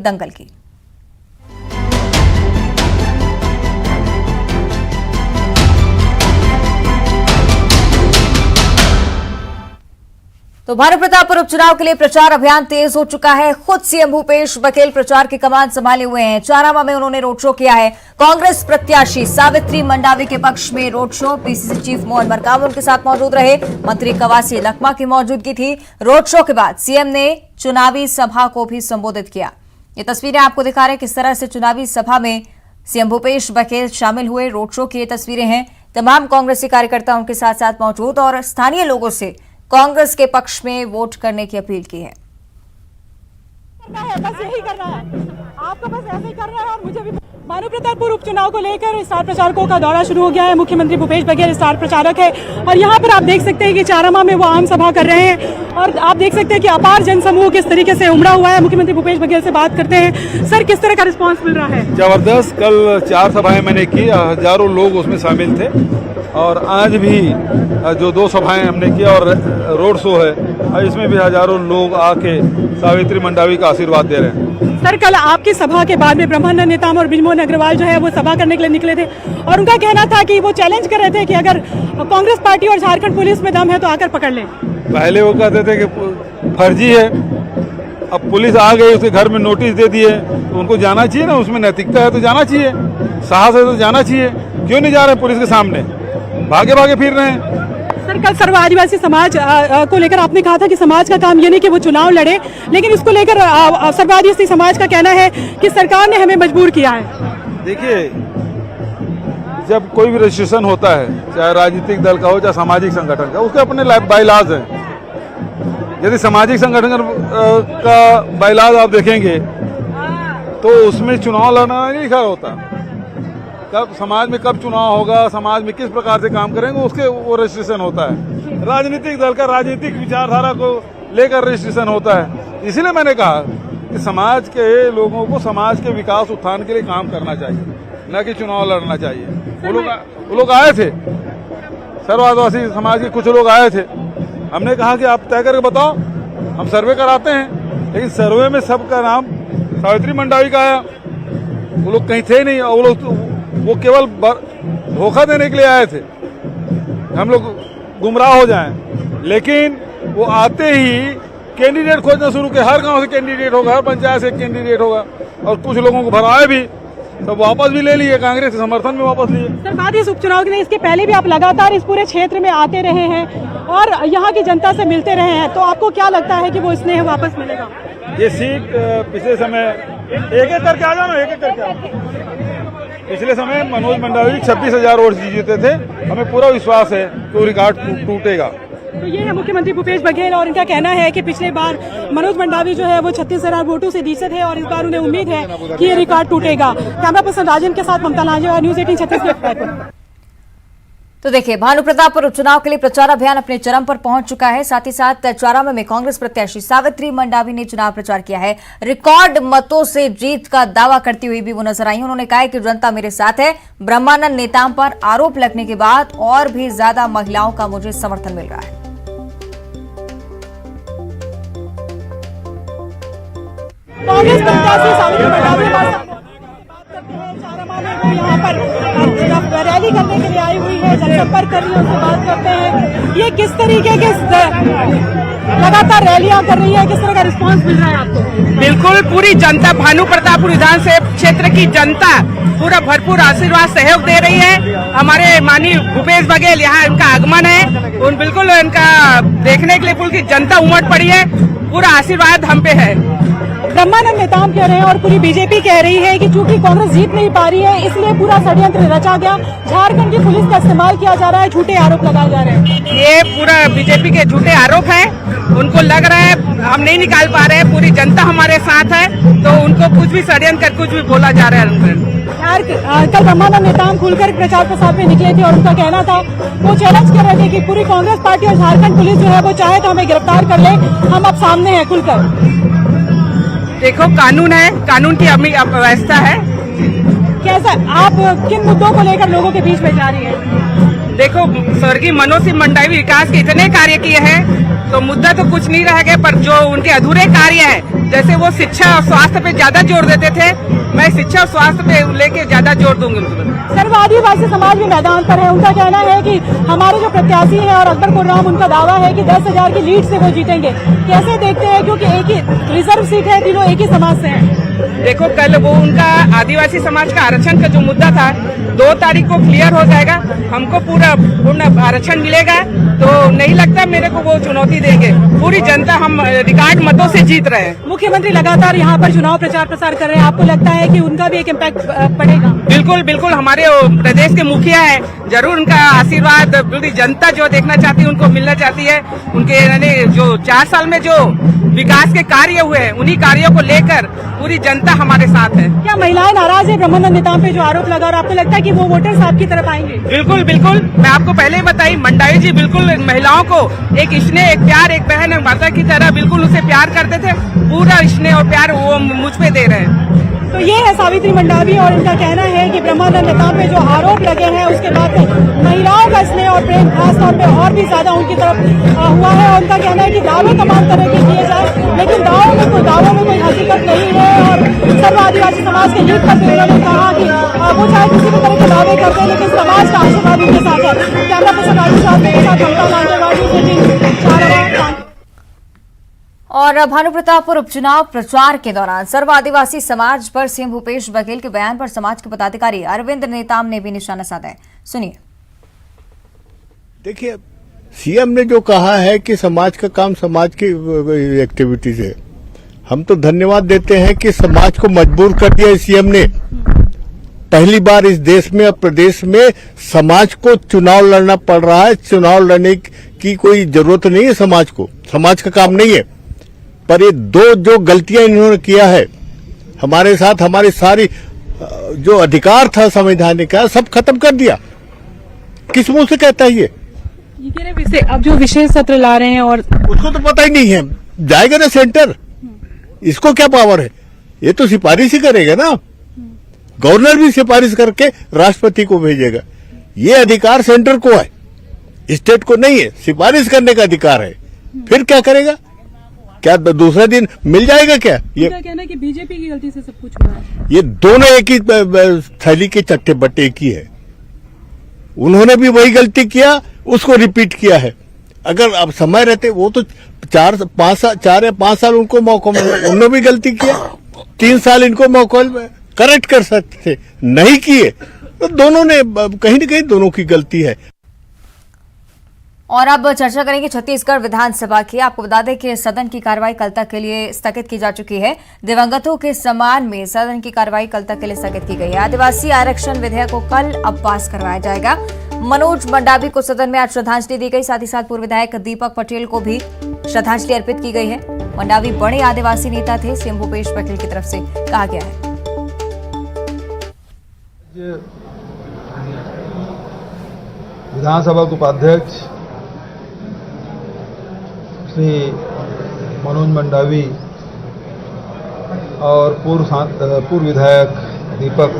दंगल की। तो भानु प्रतापपुर उपचुनाव के लिए प्रचार अभियान तेज हो चुका है। खुद सीएम भूपेश बघेल प्रचार की कमान संभाले हुए हैं। चारामा में उन्होंने रोड शो किया है। कांग्रेस प्रत्याशी सावित्री मंडावी के पक्ष में road show. PCC chief Mohan Markam उनके साथ मौजूद रहे। मंत्री कवासी लखमा की मौजूदगी थी। रोड शो के बाद सीएम ने चुनावी सभा को भी संबोधित किया। ये तस्वीरें आपको दिखा रहे हैं किस तरह से चुनावी सभा में सीएम भूपेश बघेल शामिल हुए। रोड शो की ये तस्वीरें हैं। तमाम कांग्रेसी कार्यकर्ता उनके साथ साथ मौजूद और स्थानीय लोगों से कांग्रेस के पक्ष में वोट करने की अपील की है। बस यही करना है, आपको बस ऐसे ही करना है। और मुझे भी भानु प्रतापपुर उपचुनाव को लेकर स्टार प्रचारकों का दौरा शुरू हो गया है। मुख्यमंत्री भूपेश बघेल स्टार प्रचारक है और यहाँ पर आप देख सकते हैं कि चारामा में वो आम सभा कर रहे हैं और आप देख सकते हैं कि अपार जनसमूह किस तरीके से उमड़ा हुआ है। मुख्यमंत्री भूपेश बघेल से बात करते हैं। सर, किस तरह का रिस्पॉन्स मिल रहा है? जबरदस्त। कल 4 सभाएं मैंने की, हजारों लोग उसमें शामिल थे और आज भी जो 2 सभाएं हमने किया और रोड शो है, इसमें भी हजारों लोग आके सावित्री मंडावी का आशीर्वाद दे रहे हैं। सर, कल आपकी सभा के बाद में ब्रह्मानंद नेताम और बृजमोहन अग्रवाल जो है वो सभा करने के लिए निकले थे और उनका कहना था कि वो चैलेंज कर रहे थे कि अगर कांग्रेस पार्टी और झारखंड पुलिस में दम है तो आकर पकड़ लें। पहले वो कहते थे कि फर्जी है, अब पुलिस आ गई, उसके घर में नोटिस दे दिए तो उनको जाना चाहिए ना, उसमें नैतिकता है तो जाना चाहिए, साहस है तो जाना चाहिए। क्यों नहीं जा रहे पुलिस के सामने, भागे भागे फिर रहे हैं। सर, कल सर्व आदिवासी समाज को लेकर आपने कहा था कि समाज का काम ये नहीं कि वो चुनाव लड़े, लेकिन इसको लेकर सर्व आदिवासी समाज का कहना है कि सरकार ने हमें मजबूर किया है। देखिए, जब कोई भी रजिस्ट्रेशन होता है, चाहे राजनीतिक दल का हो चाहे सामाजिक संगठन का, उसके अपने बायलाज हैं। यदि सामाजिक संगठन का बायलाज आप देखेंगे तो उसमें चुनाव लड़ना नहीं लिखा होता। कब समाज में कब चुनाव होगा, समाज में किस प्रकार से काम करेंगे, उसके वो रजिस्ट्रेशन होता है। राजनीतिक दल का राजनीतिक विचारधारा को लेकर रजिस्ट्रेशन होता है। इसीलिए मैंने कहा कि समाज के लोगों को समाज के विकास उत्थान के लिए काम करना चाहिए, न कि चुनाव लड़ना चाहिए। वो लोग आए थे, सर्व आदिवासी समाज के कुछ लोग आए थे। हमने कहा कि आप तय करके बताओ, हम सर्वे कराते हैं, लेकिन सर्वे में सबका नाम सावित्री मंडावी का आया। वो लोग कहीं थे नहीं और वो केवल धोखा देने के लिए आए थे, हम लोग गुमराह हो जाएं। लेकिन वो आते ही कैंडिडेट खोजना शुरू किया। हर गांव से कैंडिडेट होगा, हर पंचायत से कैंडिडेट होगा और कुछ लोगों को भराए भी, सब वापस भी ले लिए, कांग्रेस के समर्थन में वापस लिए। सर, बात इस उपचुनाव की नहीं, इसके पहले भी आप लगातार इस पूरे क्षेत्र में आते रहे हैं और यहाँ की जनता से मिलते रहे हैं, तो आपको क्या लगता है कि वो स्नेह वापस मिलेगा? ये सीट पिछले समय एक करके आ जाओ, एक करके पिछले समय मनोज मंडावी 26,000 वोट जीते थे। हमें पूरा विश्वास है कि वो रिकॉर्ड टूटेगा। तो ये है मुख्यमंत्री भूपेश बघेल और इनका कहना है कि पिछले बार मनोज मंडावी जो है वो 36,000 वोटों से जीते थे और इस बार उन्हें उम्मीद है कि ये रिकॉर्ड टूटेगा। कैमरा पर्सन राजन के साथ ममता लांजे और न्यूज़ 18 छत्तीसगढ़। तो देखिए, भानु प्रतापपुर उपचुनाव के लिए प्रचार अभियान अपने चरम पर पहुंच चुका है। साथ ही साथ चारामा में कांग्रेस प्रत्याशी सावित्री मंडावी ने चुनाव प्रचार किया है। रिकॉर्ड मतों से जीत का दावा करती हुई भी वो नजर आई। उन्होंने कहा कि जनता मेरे साथ है। ब्रह्मानंद नेताम पर आरोप लगने के बाद और भी ज्यादा महिलाओं का मुझे समर्थन मिल रहा है। कांग्रेस प्रत्याशी सावित्री मंडावी यहाँ पर रैली करने के लिए आई हुई है, जनसंपर्क कर रही है, उनसे बात करते हैं। ये किस तरीके के लगातार रैलियां कर रही है, किस तरह का रिस्पांस मिल रहा है आपको? बिल्कुल, पूरी जनता, भानु प्रतापपुर विधानसभा क्षेत्र की जनता पूरा भरपूर आशीर्वाद सहयोग दे रही है। हमारे माननीय भूपेश बघेल, यहाँ इनका आगमन है, उन बिल्कुल इनका देखने के लिए पूरी जनता उमड़ पड़ी है। पूरा आशीर्वाद हम पे है। ब्रह्मानंद नेताम कह रहे हैं और पूरी बीजेपी कह रही है कि चूंकि कांग्रेस जीत नहीं पा रही है इसलिए पूरा षड्यंत्र रचा गया, झारखंड की पुलिस का इस्तेमाल किया जा रहा है, झूठे आरोप लगाए जा रहे हैं। ये पूरा बीजेपी के झूठे आरोप हैं। उनको लग रहा है हम नहीं निकाल पा रहे हैं, पूरी जनता हमारे साथ है, तो उनको कुछ भी षड्यंत्र कर कुछ भी बोला जा रहा है। कल ब्रह्मानंद नेताम खुलकर प्रचार प्रसार में निकले थे और उनका कहना था, वो चैलेंज कर रहे थे कि पूरी कांग्रेस पार्टी और झारखंड पुलिस जो है वो चाहे तो हमें गिरफ्तार कर ले, हम अब सामने हैं खुलकर। देखो, कानून है, कानून की व्यवस्था है। कैसा आप किन मुद्दों को लेकर लोगों के बीच में जा रही है? देखो, स्वर्गीय मनोज सिंह मंडावी विकास के इतने कार्य किए हैं तो मुद्दा तो कुछ नहीं रह गया, पर जो उनके अधूरे कार्य हैं जैसे वो शिक्षा और स्वास्थ्य पे ज्यादा जोर देते थे, मैं शिक्षा और स्वास्थ्य पे लेके ज्यादा जोर दूंगी उनको। सर्व आदिवासी समाज भी मैदान पर है। उनका कहना है कि हमारे जो प्रत्याशी हैं और अकबर कुर्राम, उनका दावा है कि 10,000 की लीड से वो जीतेंगे। कैसे देखते हैं, क्योंकि एक ही रिजर्व सीट है, तीनों एक ही समाज से हैं। देखो, कल वो उनका आदिवासी समाज का आरक्षण का जो मुद्दा था 2 तारीख को क्लियर हो जाएगा, हमको पूर्ण आरक्षण मिलेगा, तो नहीं लगता मेरे को वो चुनौती देंगे। पूरी जनता, हम रिकॉर्ड मतों से जीत रहे हैं। मुख्यमंत्री लगातार यहाँ पर चुनाव प्रचार प्रसार कर रहे हैं, आपको लगता है कि उनका भी एक इम्पैक्ट पड़ेगा? बिल्कुल बिल्कुल, हमारे प्रदेश के मुखिया है, जरूर उनका आशीर्वाद पूरी जनता जो देखना चाहती है उनको मिलना चाहती है। उनके यानी जो 4 साल में जो विकास के कार्य हुए हैं, उन्हीं कार्यों को लेकर पूरी जनता हमारे साथ है। क्या महिलाएं नाराज है ब्रह्मानंद नेताम पे जो आरोप लगा, और आपको लगता है कि वो वोटर्स आपकी तरफ आएंगे? बिल्कुल बिल्कुल, मैं आपको पहले ही बताई, मंडावी जी बिल्कुल महिलाओं को एक स्नेह, एक प्यार, एक बहन, एक माता की तरह बिल्कुल उसे प्यार करते थे। पूरा स्नेह और प्यार वो मुझ पे दे रहे हैं। तो ये है सावित्री मंडावी, और इनका कहना है कि ब्रह्मानंद नेताम पे जो आरोप लगे हैं उसके बाद महिलाओं का स्नेह और प्रेम खासतौर पे और भी ज्यादा उनकी तरफ हुआ है। और उनका कहना है कि दावे तमाम तरह के किए जाए, लेकिन दावों में कोई हकीकत नहीं है। और सर्व आदिवासी समाज के लीड पर उन्होंने कहा कि वो चाहे किसी भी तरह के दावे करते हैं, लेकिन समाज का आशीर्वाद उनके साथ है। कैमरा पर्सन राजू साहब के साथ ममता लांजेवाड़ी। और भानुप्रतापपुर उपचुनाव प्रचार के दौरान सर्व आदिवासी समाज पर सीएम भूपेश बघेल के बयान पर समाज के पदाधिकारी अरविंद नेताम ने भी निशाना साधा है। सुनिए। देखिए, सीएम ने जो कहा है कि समाज का काम समाज की एक्टिविटीज है, हम तो धन्यवाद देते हैं कि समाज को मजबूर कर दिया सीएम ने। पहली बार इस देश में और प्रदेश में समाज को चुनाव लड़ना पड़ रहा है। चुनाव लड़ने की कोई जरूरत नहीं है समाज को, समाज का काम नहीं है। पर ये 2 जो गलतियां इन्होंने किया है हमारे साथ, हमारी सारी जो अधिकार था संवैधानिक का सब खत्म कर दिया। किस मुंह से कहता है ये कह रहे अब जो विशेष सत्र ला रहे हैं, और उसको तो पता ही नहीं है, जाएगा ना सेंटर, इसको क्या पावर है? ये तो सिफारिश ही करेगा ना, गवर्नर भी सिफारिश करके राष्ट्रपति को भेजेगा। ये अधिकार सेंटर को है, स्टेट को नहीं है। सिफारिश करने का अधिकार है, फिर क्या करेगा? क्या दूसरा दिन मिल जाएगा क्या? ये कहना है कि बीजेपी की गलती से सब कुछ हुआ है। ये दोनों एक ही थैली के चट्टे बट्टे एक ही है। उन्होंने भी वही गलती किया, उसको रिपीट किया है। अगर अब समय रहते, वो तो 4 या 5 साल उनको मौका मिला, उन्होंने भी गलती किया। 3 साल इनको मौका करेक्ट कर सकते थे, नहीं किए, तो दोनों ने कहीं न कहीं दोनों की गलती है। और अब चर्चा करेंगे छत्तीसगढ़ विधानसभा की। आपको बता दें कि सदन की कार्रवाई कल तक के लिए स्थगित की जा चुकी है। दिवंगतों के सम्मान में सदन की कार्रवाई कल तक के लिए स्थगित की गई है। आदिवासी आरक्षण विधेयक को कल अब पास करवाया जाएगा। मनोज मंडावी को सदन में आज श्रद्धांजलि दी गई। साथ ही साथ पूर्व विधायक दीपक पटेल को भी श्रद्धांजलि अर्पित की गई है। मंडावी बड़े आदिवासी नेता थे, सीएम भूपेश बघेल की तरफ से कहा गया है। विधानसभा के उपाध्यक्ष श्री मनोज मंडावी और पूर्व विधायक दीपक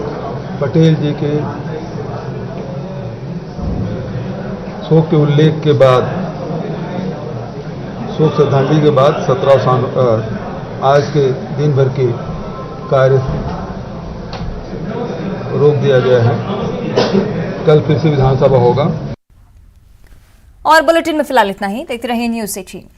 पटेल जी के शोक के उल्लेख के बाद, शोक श्रद्धांजलि के बाद 17 आज के दिन भर के कार्य रोक दिया गया है। कल फिर से विधानसभा होगा। और बुलेटिन में फिलहाल इतना ही। देखते रहिए न्यूज़ 18।